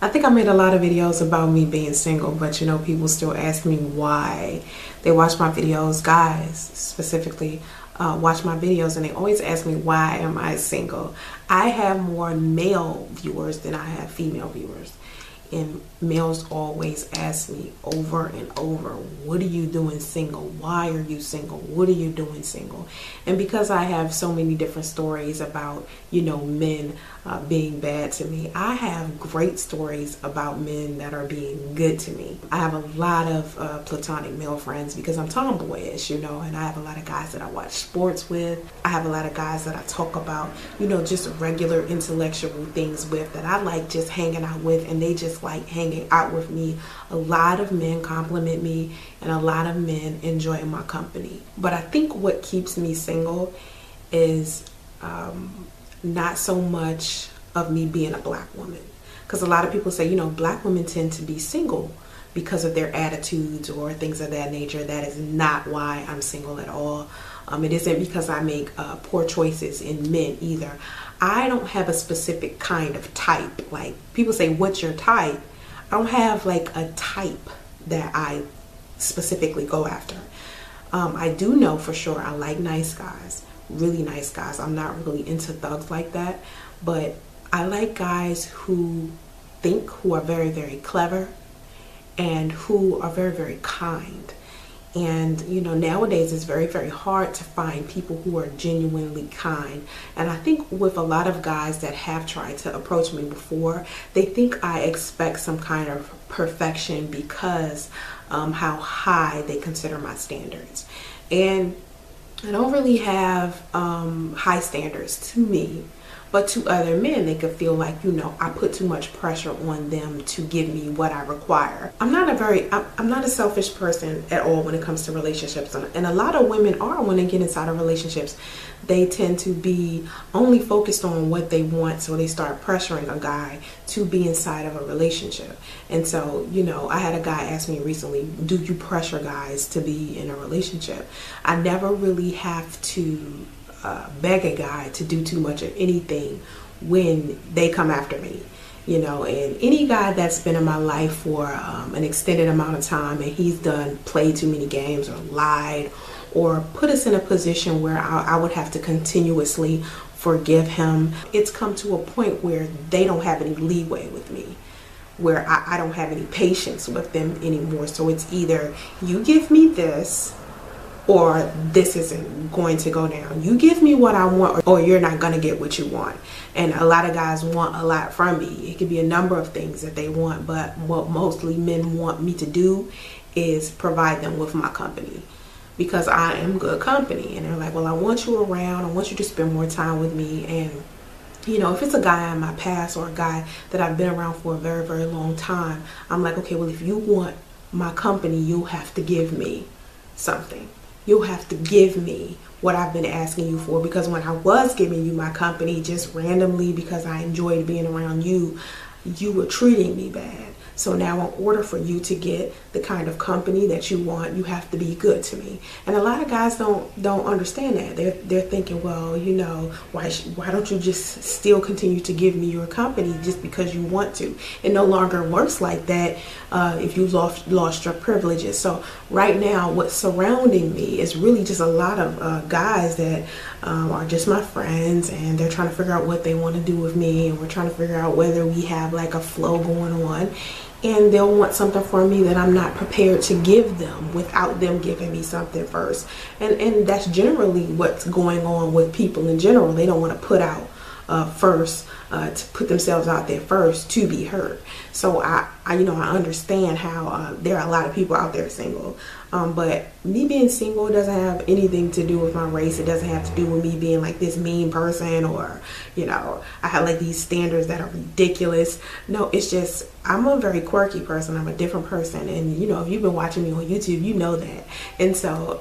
I think I made a lot of videos about me being single, but you know, people still ask me why. They watch my videos, guys specifically watch my videos, and they always ask me, why am I single? I have more male viewers than I have female viewers. And males always ask me over and over, what are you doing single? Why are you single? What are you doing single? And because I have so many different stories about, you know, men being bad to me, I have great stories about men that are being good to me. I have a lot of platonic male friends because I'm tomboyish, you know, and I have a lot of guys that I watch sports with. I have a lot of guys that I talk about, you know, just regular intellectual things with, that I like just hanging out with, and they just like hanging out with me. A lot of men compliment me, and a lot of men enjoy my company. But I think what keeps me single is not so much of me being a black woman, because a lot of people say, you know, black women tend to be single because of their attitudes or things of that nature. That is not why I'm single at all. It isn't because I make poor choices in men either. I don't have a specific kind of type. Like, people say, what's your type? I don't have like a type that I specifically go after. I do know for sure I like nice guys, really nice guys. I'm not really into thugs like that, but I like guys who think, who are very, very clever, and who are very, very kind. And you know, nowadays it's very, very hard to find people who are genuinely kind. And I think with a lot of guys that have tried to approach me before, they think I expect some kind of perfection because how high they consider my standards. And I don't really have high standards to me, but to other men, they could feel like, you know, I put too much pressure on them to give me what I require. I'm not a selfish person at all when it comes to relationships. And a lot of women are, when they get inside of relationships, they tend to be only focused on what they want. So they start pressuring a guy to be inside of a relationship. And so, you know, I had a guy ask me recently, do you pressure guys to be in a relationship? I never really have to beg a guy to do too much of anything when they come after me, you know. And any guy that's been in my life for an extended amount of time, and he's played too many games or lied or put us in a position where I would have to continuously forgive him, it's come to a point where they don't have any leeway with me, where I don't have any patience with them anymore. So it's either you give me this, or this isn't going to go down. You give me what I want, or you're not gonna get what you want. And a lot of guys want a lot from me. It could be a number of things that they want, but what mostly men want me to do is provide them with my company, because I am good company. And they're like, well, I want you around, I want you to spend more time with me. And you know, if it's a guy in my past or a guy that I've been around for a very, very long time, I'm like, okay, well, if you want my company, you'll have to give me something. You'll have to give me what I've been asking you for, because when I was giving you my company just randomly because I enjoyed being around you, you were treating me bad. So now in order for you to get the kind of company that you want, you have to be good to me. And a lot of guys don't understand that. They're thinking, well, you know, why don't you just still continue to give me your company just because you want to? It no longer works like that if you've lost your privileges. So right now, what's surrounding me is really just a lot of guys that are just my friends, and they're trying to figure out what they want to do with me, and we're trying to figure out whether we have like a flow going on. And they'll want something from me that I'm not prepared to give them without them giving me something first. And that's generally what's going on with people in general. They don't want to put out first, to put themselves out there first to be heard. So I you know, I understand how there are a lot of people out there single. But me being single doesn't have anything to do with my race. It doesn't have to do with me being like this mean person, or, you know, I have like these standards that are ridiculous. No, it's just, I'm a very quirky person. I'm a different person. And, you know, if you've been watching me on YouTube, you know that. And so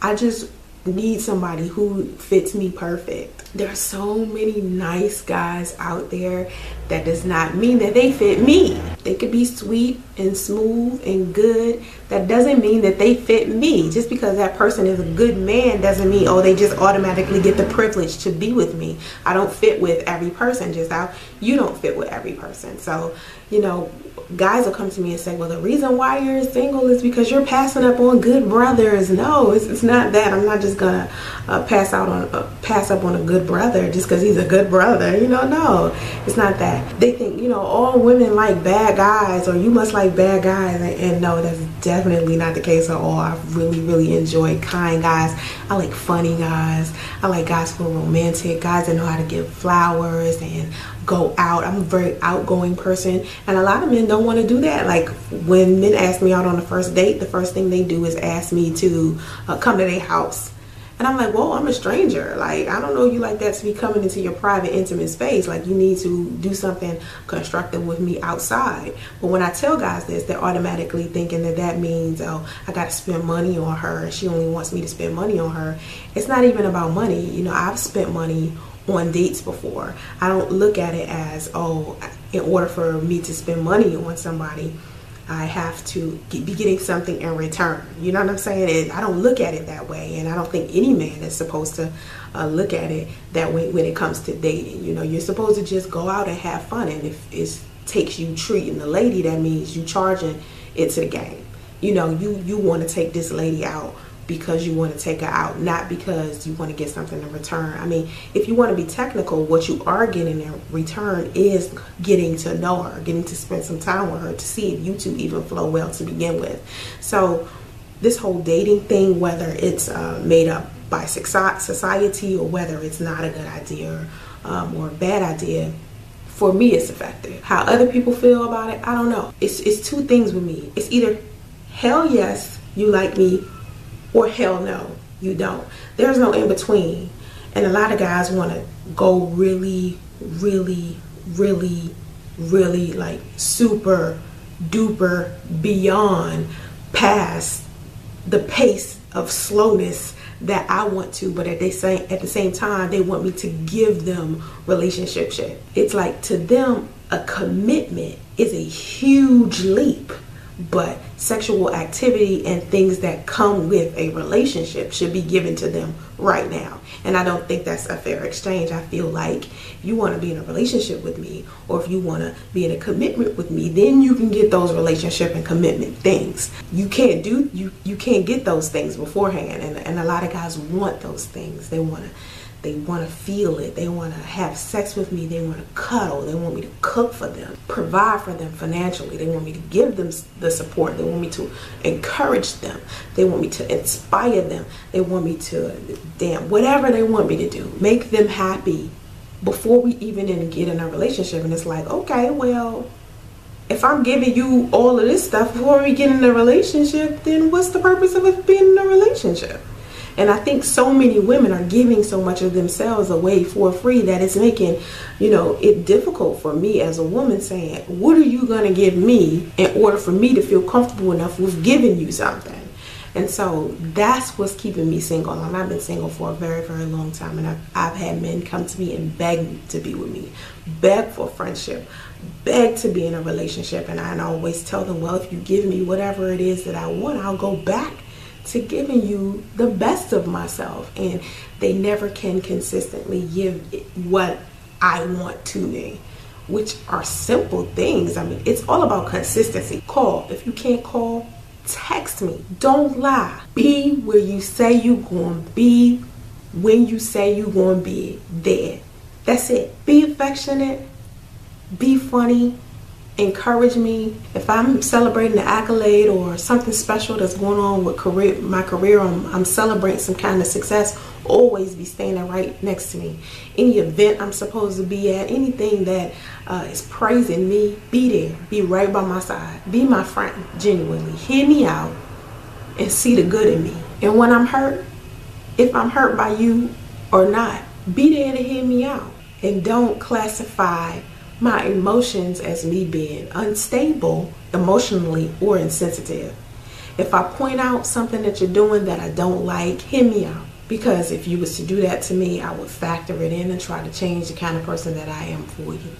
I just need somebody who fits me perfect. There are so many nice guys out there. That does not mean that they fit me. They could be sweet and smooth and good. That doesn't mean that they fit me. Just because that person is a good man doesn't mean, oh, they just automatically get the privilege to be with me. I don't fit with every person, just how you don't fit with every person. So, you know, guys will come to me and say, well, the reason why you're single is because you're passing up on good brothers. No, it's not that. I'm not just gonna pass up on a good brother just because he's a good brother. You know, no, it's not that. They think, you know, all women like bad guys, or you must like bad guys, and no, that's definitely not the case at all. I really enjoy kind guys. I like funny guys. I like guys who are romantic, guys that know how to give flowers and go out. I'm a very outgoing person, and a lot of men don't want to do that. Like, when men ask me out on the first date, the first thing they do is ask me to come to their house. And I'm like, whoa, I'm a stranger. Like, I don't know you like that to be coming into your private, intimate space. Like, you need to do something constructive with me outside. But when I tell guys this, they're automatically thinking that that means, oh, I got to spend money on her. She only wants me to spend money on her. It's not even about money. You know, I've spent money on dates before. I don't look at it as, oh, in order for me to spend money on somebody, I have to be getting something in return. You know what I'm saying? And I don't look at it that way, and I don't think any man is supposed to look at it that way when it comes to dating. You know, you're supposed to just go out and have fun, and if it takes you treating the lady, that means you charging it to the game. You know, you want to take this lady out because you want to take her out, not because you want to get something in return. I mean, if you want to be technical, what you are getting in return is getting to know her, getting to spend some time with her to see if you two even flow well to begin with. So this whole dating thing, whether it's made up by society or whether it's not a good idea or a bad idea, for me it's effective. How other people feel about it, I don't know. It's two things with me. It's either hell yes, you like me, or hell no, you don't. There's no in between. And a lot of guys want to go really like super duper beyond past the pace of slowness that I want to, but at the same time they want me to give them relationship shit. It's like, to them a commitment is a huge leap, but sexual activity and things that come with a relationship should be given to them right now. And I don't think that's a fair exchange. I feel like if you want to be in a relationship with me, or if you want to be in a commitment with me, then you can get those relationship and commitment things. You can't get those things beforehand. And a lot of guys want those things. They want to feel it. They want to have sex with me. They want to cuddle. They want me to cook for them, provide for them financially. They want me to give them the support. They want me to encourage them. They want me to inspire them. They want me to, whatever they want me to do, make them happy before we even get in a relationship. And it's like, okay, well, if I'm giving you all of this stuff before we get in a relationship, then what's the purpose of us being in a relationship? And I think so many women are giving so much of themselves away for free that it's making, it difficult for me as a woman, saying, what are you going to give me in order for me to feel comfortable enough with giving you something? And so that's what's keeping me single. And I've been single for a very, very long time. And I've had men come to me and beg to be with me, beg for friendship, beg to be in a relationship. And I always tell them, well, if you give me whatever it is that I want, I'll go back to giving you the best of myself. And they never can consistently give what I want to me, which are simple things. I mean, it's all about consistency. Call. If you can't call, text me. Don't lie. Be where you say you gonna be when you say you gonna be there. That's it. Be affectionate, be funny, encourage me. If I'm celebrating an accolade or something special that's going on with my career, I'm celebrating some kind of success, always be standing right next to me. Any event I'm supposed to be at, anything that is praising me, be there, be right by my side, be my friend, genuinely hear me out and see the good in me. And when I'm hurt, if I'm hurt by you or not, be there to hear me out. And don't classify my emotions as me being unstable emotionally or insensitive. If I point out something that you're doing that I don't like, hear me out. Because if you was to do that to me, I would factor it in and try to change the kind of person that I am for you.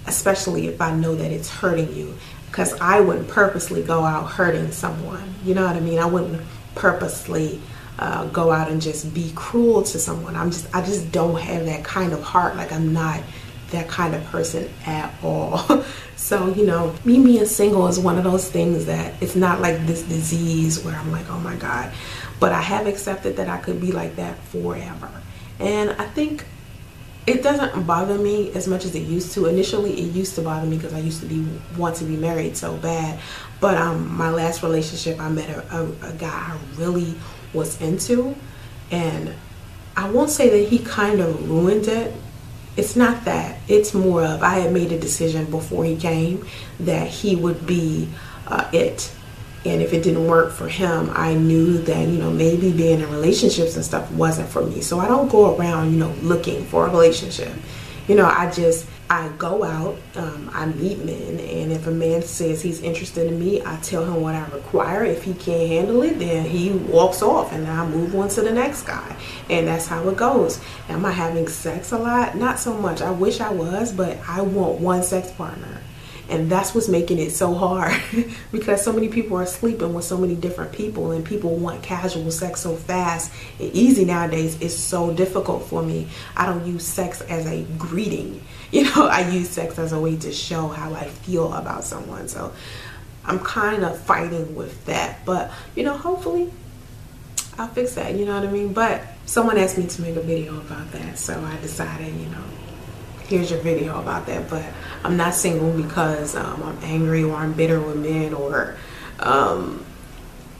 especially if I know that it's hurting you. Because I wouldn't purposely go out hurting someone. You know what I mean? I wouldn't purposely go out and just be cruel to someone. I just don't have that kind of heart. Like, I'm not that kind of person at all. So, you know, me being single is one of those things that it's not like this disease where I'm like, oh my God. But I have accepted that I could be like that forever. And I think it doesn't bother me as much as it used to. Initially, it used to bother me because I used to want to be married so bad. But my last relationship, I met a guy I really was into, and I won't say that he kind of ruined it. It's not that. It's more of, I had made a decision before he came that he would be it. And if it didn't work for him, I knew that, you know, maybe being in relationships and stuff wasn't for me. So I don't go around, you know, looking for a relationship. You know, I go out, I meet men, and if a man says he's interested in me, I tell him what I require. If he can't handle it, then he walks off, and then I move on to the next guy. And that's how it goes. Am I having sex a lot? Not so much. I wish I was, but I want one sex partner. And that's what's making it so hard because so many people are sleeping with so many different people, and people want casual sex so fast and easy nowadays. It's so difficult for me. I don't use sex as a greeting. You know, I use sex as a way to show how I feel about someone. So I'm kind of fighting with that. But, you know, hopefully I'll fix that. You know what I mean? But someone asked me to make a video about that. So I decided, you know, here's your video about that. But I'm not single because I'm angry or I'm bitter with men or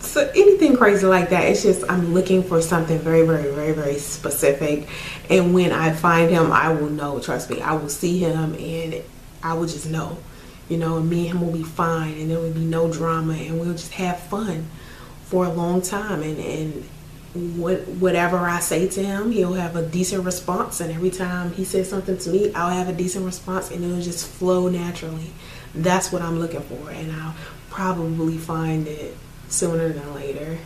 so anything crazy like that. It's just I'm looking for something very, very, very, very specific. And when I find him, I will know. Trust me, I will see him and I will just know. You know, and me and him will be fine, and there will be no drama, and we'll just have fun for a long time. And whatever I say to him, he'll have a decent response, and every time he says something to me, I'll have a decent response, and it'll just flow naturally. That's what I'm looking for, and I'll probably find it sooner than later.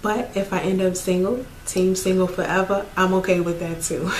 But if I end up single, team single forever, I'm okay with that too.